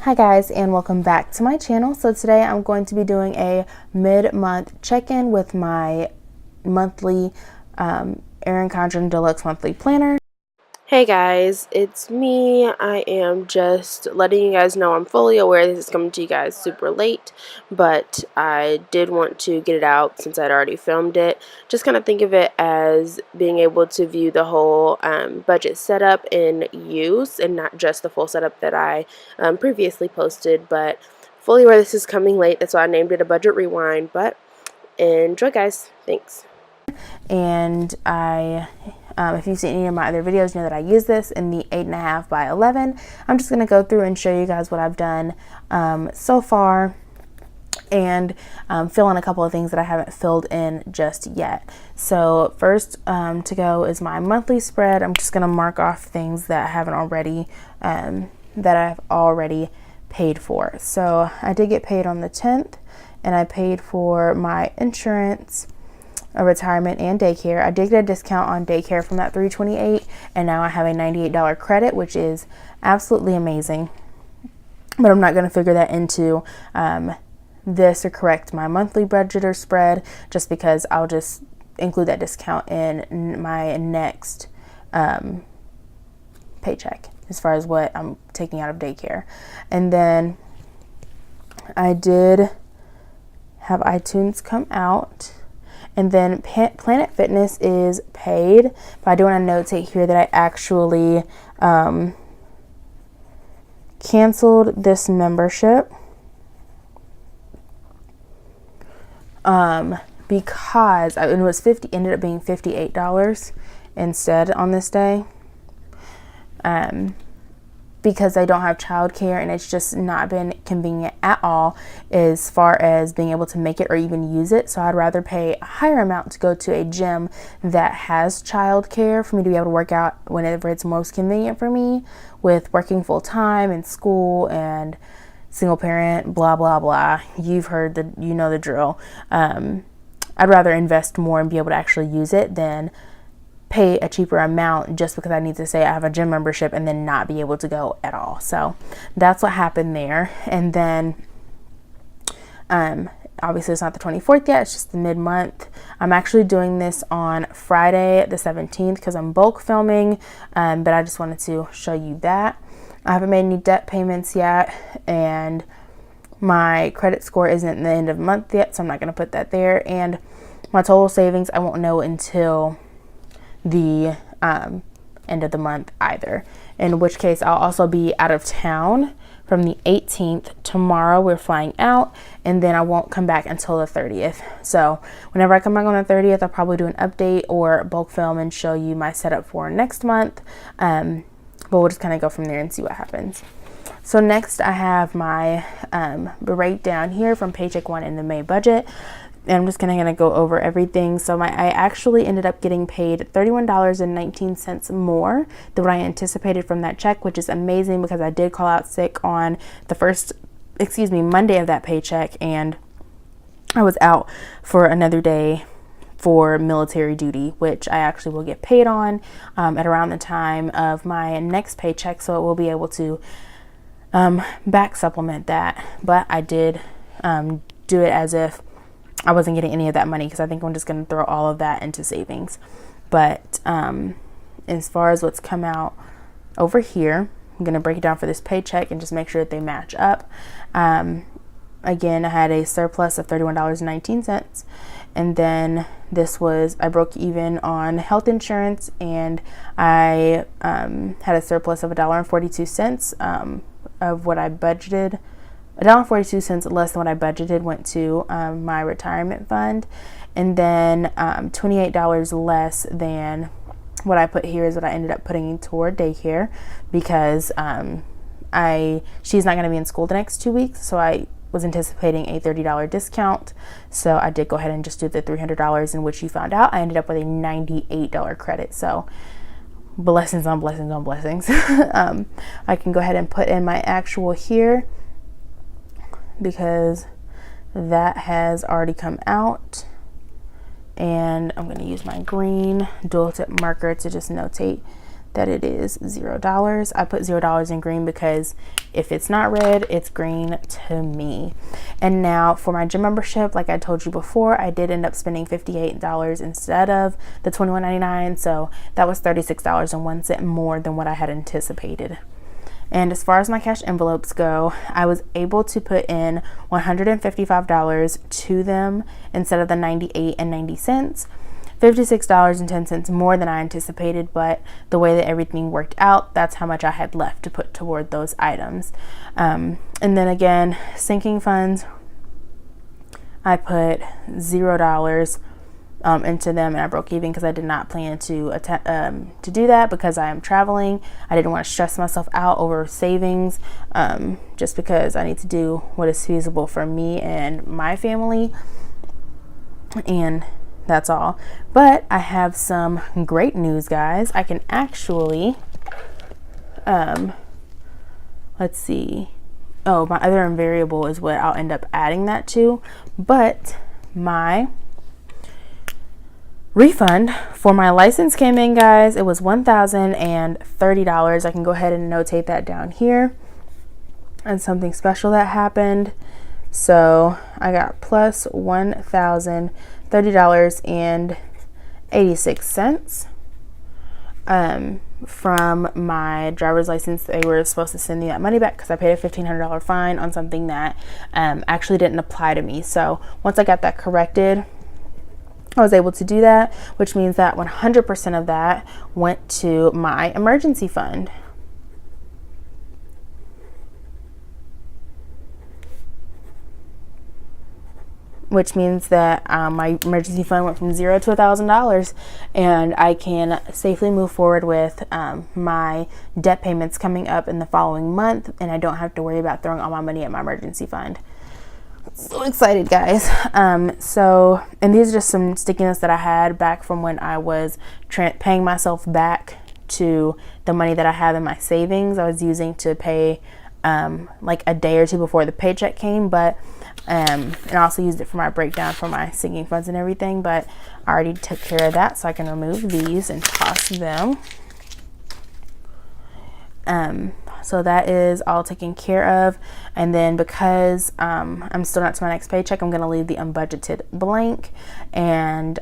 Hi guys, and welcome back to my channel. So today I'm going to be doing a mid-month check-in with my monthly Erin Condren Deluxe Monthly Planner. Hey guys, it's me. I am just letting you guys know I'm fully aware this is coming to you guys super late, but I did want to get it out since I'd already filmed it. Just kind of think of it as being able to view the whole budget setup in use and not just the full setup that I previously posted, but fully aware this is coming late. That's why I named it a budget rewind, but enjoy guys. Thanks. And if you've seen any of my other videos, you know that I use this in the 8.5 by 11. I'm just going to go through and show you guys what I've done so far and fill in a couple of things that I haven't filled in just yet. So first to go is my monthly spread. I'm just going to mark off things that I haven't already, that I've already paid for. So I did get paid on the 10th, and I paid for my insurance, a retirement, and daycare. I did get a discount on daycare from that $328, and now I have a $98 credit, which is absolutely amazing. But I'm not going to figure that into this or correct my monthly budget or spread, just because I'll just include that discount in my next paycheck as far as what I'm taking out of daycare. And then I did have iTunes come out. And then Planet Fitness is paid, but I do want to notate here that I actually canceled this membership because it was ended up being $58 instead on this day. Because I don't have childcare, and it's just not been convenient at all as far as being able to make it or even use it. So I'd rather pay a higher amount to go to a gym that has childcare for me to be able to work out whenever it's most convenient for me, with working full time and school and single parent, blah blah blah. You've heard you know the drill. I'd rather invest more and be able to actually use it than pay a cheaper amount just because I need to say I have a gym membership and then not be able to go at all. So that's what happened there. And then obviously it's not the 24th yet, it's just the mid-month. I'm actually doing this on Friday the 17th because I'm bulk filming, but I just wanted to show you that. I haven't made any debt payments yet, and my credit score isn't at the end of the month yet, so I'm not going to put that there. And my total savings I won't know until the end of the month either, in which case I'll also be out of town from the 18th. Tomorrow we're flying out, and then I won't come back until the 30th. So whenever I come back on the 30th, I'll probably do an update or bulk film and show you my setup for next month, but we'll just kind of go from there and see what happens. So next I have my breakdown here from paycheck 1 in the May budget. And I'm just gonna go over everything. So I actually ended up getting paid $31.19 more than what I anticipated from that check, which is amazing because I did call out sick on the Monday of that paycheck, and I was out for another day for military duty, which I actually will get paid on at around the time of my next paycheck, so it will be able to back supplement that. But I did do it as if I wasn't getting any of that money, because I think I'm just going to throw all of that into savings. But as far as what's come out over here, I'm going to break it down for this paycheck and just make sure that they match up. Again, I had a surplus of $31.19, and then I broke even on health insurance, and I had a surplus of $1.42 of what I budgeted. $1.42 less than what I budgeted went to my retirement fund, and then $28 less than what I put here is what I ended up putting toward daycare, because she's not going to be in school the next 2 weeks, so I was anticipating a $30 discount. So I did go ahead and just do the $300, in which you found out I ended up with a $98 credit. So blessings on blessings on blessings. I can go ahead and put in my actual here, because that has already come out, and I'm going to use my green dual tip marker to just notate that it is $0. I put $0 in green because if it's not red, it's green to me. And now for my gym membership, like I told you before, I did end up spending $58 instead of the $21.99. So that was $36.01 more than what I had anticipated. And as far as my cash envelopes go, I was able to put in $155 to them instead of the $98.90. $56.10 more than I anticipated, but the way that everything worked out, that's how much I had left to put toward those items. And then again, sinking funds, I put $0 into them, and I broke even because I did not plan to do that because I am traveling. I didn't want to stress myself out over savings, just because I need to do what is feasible for me and my family, and that's all. But I have some great news, guys. I can actually, let's see. Oh, my other variable is what I'll end up adding that to. But my refund for my license came in, guys. It was $1,030. I can go ahead and notate that down here. And something special that happened. So I got plus $1,030.86 from my driver's license. They were supposed to send me that money back because I paid a $1,500 fine on something that actually didn't apply to me. So once I got that corrected, I was able to do that, which means that 100% of that went to my emergency fund. Which means that my emergency fund went from $0 to $1,000, and I can safely move forward with my debt payments coming up in the following month, and I don't have to worry about throwing all my money at my emergency fund. So excited, guys. And these are just some sticky notes that I had back from when I was paying myself back to the money that I have in my savings. I was using to pay like a day or two before the paycheck came, but and I also used it for my breakdown for my sinking funds and everything, but I already took care of that, so I can remove these and toss them. So that is all taken care of. And then because I'm still not to my next paycheck, I'm going to leave the unbudgeted blank. And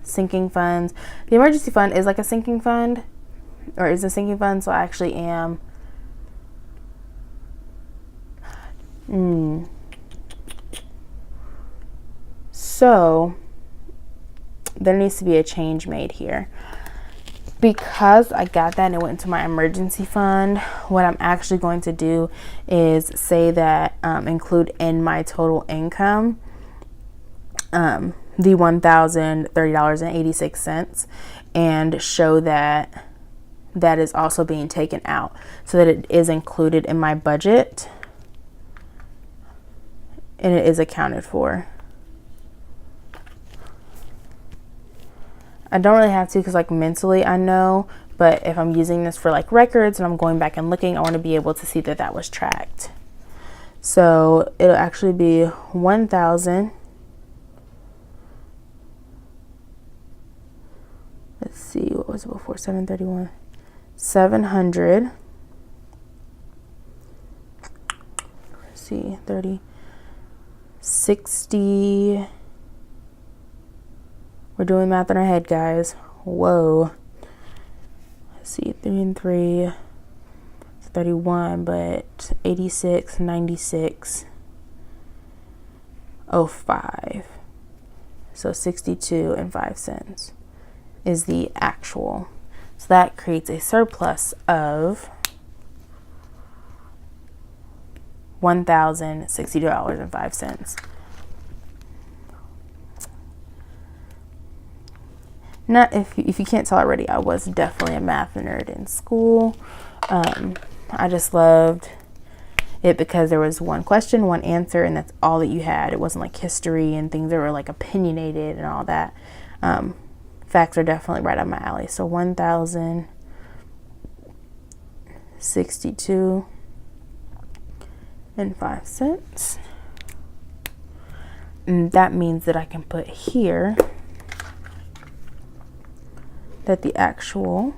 sinking funds, the emergency fund is like a sinking fund, or is a sinking fund, so I actually am so there needs to be a change made here. Because I got that and it went into my emergency fund, what I'm actually going to do is say that include in my total income the $1,030.86 and show that that is also being taken out so that it is included in my budget and it is accounted for. I don't really have to because like mentally I know, but if I'm using this for like records and I'm going back and looking, I want to be able to see that that was tracked. So it'll actually be 1,000. Let's see, what was it before? 731. 700. Let's see, 30. 60. We're doing math in our head, guys. Whoa. Let's see, 3 and 3. 31, but 86, 96, 05. So 62 and 5 cents is the actual. So that creates a surplus of $1,060.05. Not if you can't tell already, I was definitely a math nerd in school. I just loved it because there was one question, one answer, and that's all that you had. It wasn't like history and things that were like opinionated and all that. Facts are definitely right up my alley. So 1,062 and 5 cents. And that means that I can put here that the actual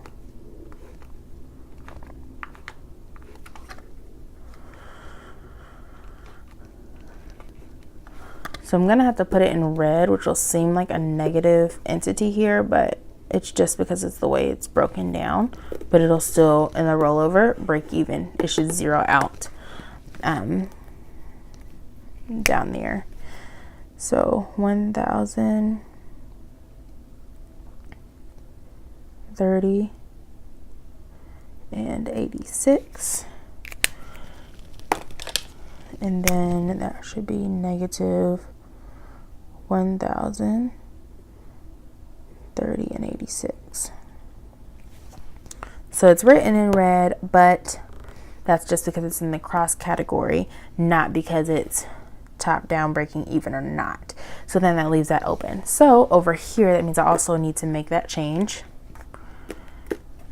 so I'm gonna have to put it in red, which will seem like a negative entity here, but it's just because it's the way it's broken down. But it'll still, in the rollover, break even. It should zero out down there. So 1,030 and 86. And then that should be negative 1,030 and 86. So it's written in red, but that's just because it's in the cross category, not because it's top down breaking even or not. So then that leaves that open. So over here, that means I also need to make that change.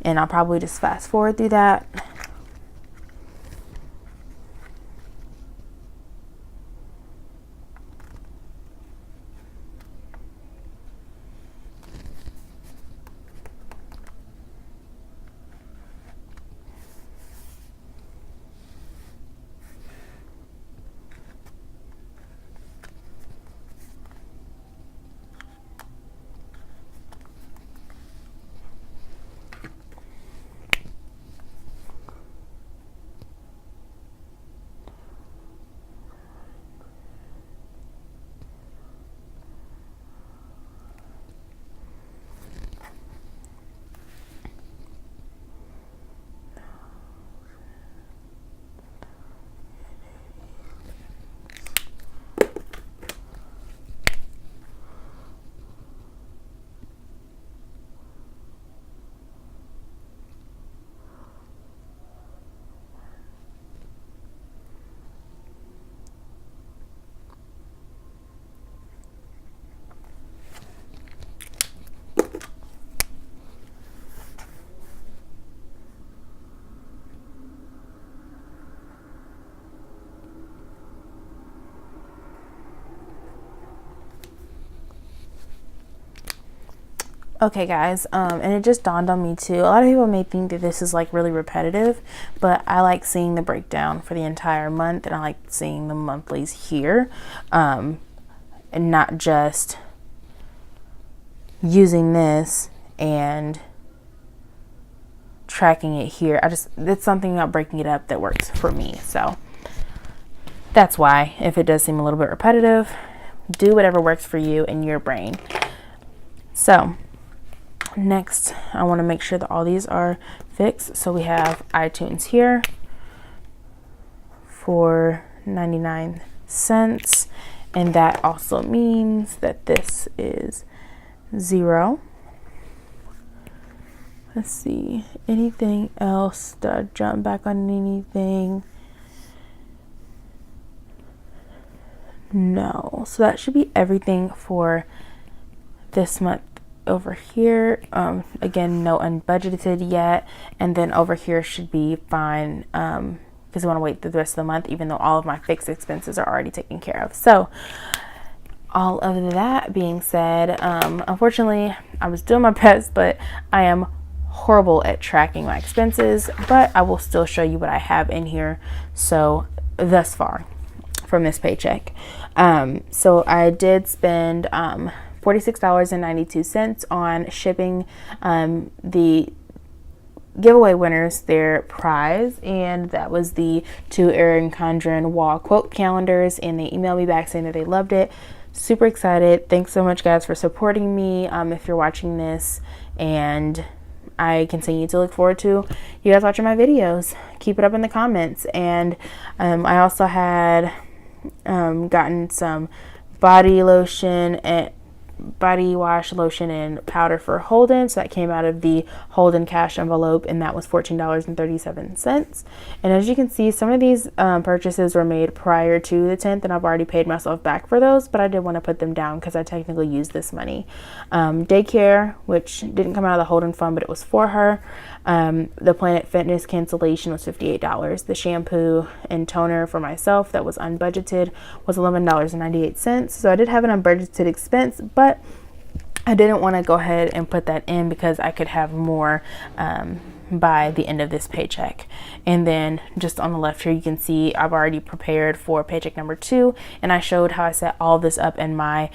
And I'll probably just fast forward through that. Okay guys, and it just dawned on me too. A lot of people may think that this is like really repetitive, but I like seeing the breakdown for the entire month, and I like seeing the monthlies here, and not just using this and tracking it here. It's something about breaking it up that works for me. So that's why, if it does seem a little bit repetitive, do whatever works for you in your brain. So next, I want to make sure that all these are fixed. So we have iTunes here for 99 cents. And that also means that this is 0. Let's see, anything else? Did I jump back on anything? No. So that should be everything for this month. Over here, again, no unbudgeted yet, and then over here should be fine, because I want to wait through the rest of the month, even though all of my fixed expenses are already taken care of. So all of that being said, unfortunately I was doing my best, but I am horrible at tracking my expenses, but I will still show you what I have in here so thus far from this paycheck. So I did spend $46.92 on shipping the giveaway winners their prize, and that was the 2 Erin Condren wall quote calendars, and they emailed me back saying that they loved it. Super excited. Thanks so much guys for supporting me, if you're watching this, and I continue to look forward to you guys watching my videos. Keep it up in the comments. And I also had gotten some body wash, lotion, and powder for Holden. So that came out of the Holden cash envelope, and that was $14.37. And as you can see, some of these purchases were made prior to the 10th, and I've already paid myself back for those, but I did want to put them down because I technically used this money. Daycare, which didn't come out of the Holden fund, but it was for her. The Planet Fitness cancellation was $58. The shampoo and toner for myself that was unbudgeted was $11.98. So I did have an unbudgeted expense, but I didn't want to go ahead and put that in because I could have more by the end of this paycheck. And then just on the left here, you can see I've already prepared for paycheck number 2, and I showed how I set all this up in my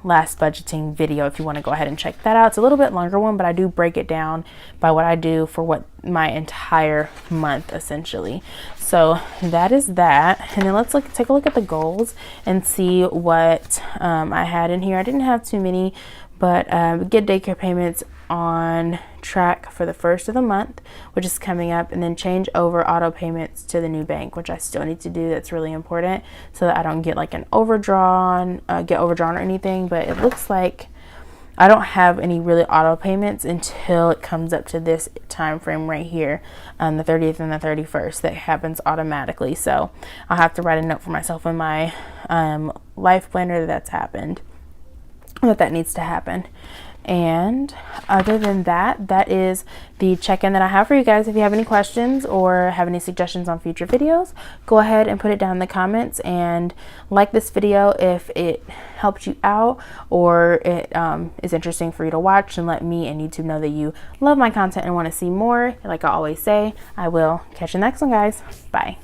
last budgeting video. If you want to go ahead and check that out, it's a little bit longer one, but I do break it down by what I do for what my entire month essentially. So that is that. And then let's take a look at the goals and see what I had in here. I didn't have too many, but get daycare payments on track for the first of the month, which is coming up, and then change over auto payments to the new bank, which I still need to do. That's really important so that I don't get like an overdrawn or anything. But it looks like I don't have any really auto payments until it comes up to this time frame right here, the 30th and the 31st. That happens automatically. So I'll have to write a note for myself in my life planner that's happened, that needs to happen. And other than that, that is the check-in that I have for you guys. If you have any questions or have any suggestions on future videos, go ahead and put it down in the comments, and like this video if it helped you out or it is interesting for you to watch, and let me and YouTube know that you love my content and want to see more. Like I always say, I will catch you next one, guys. Bye.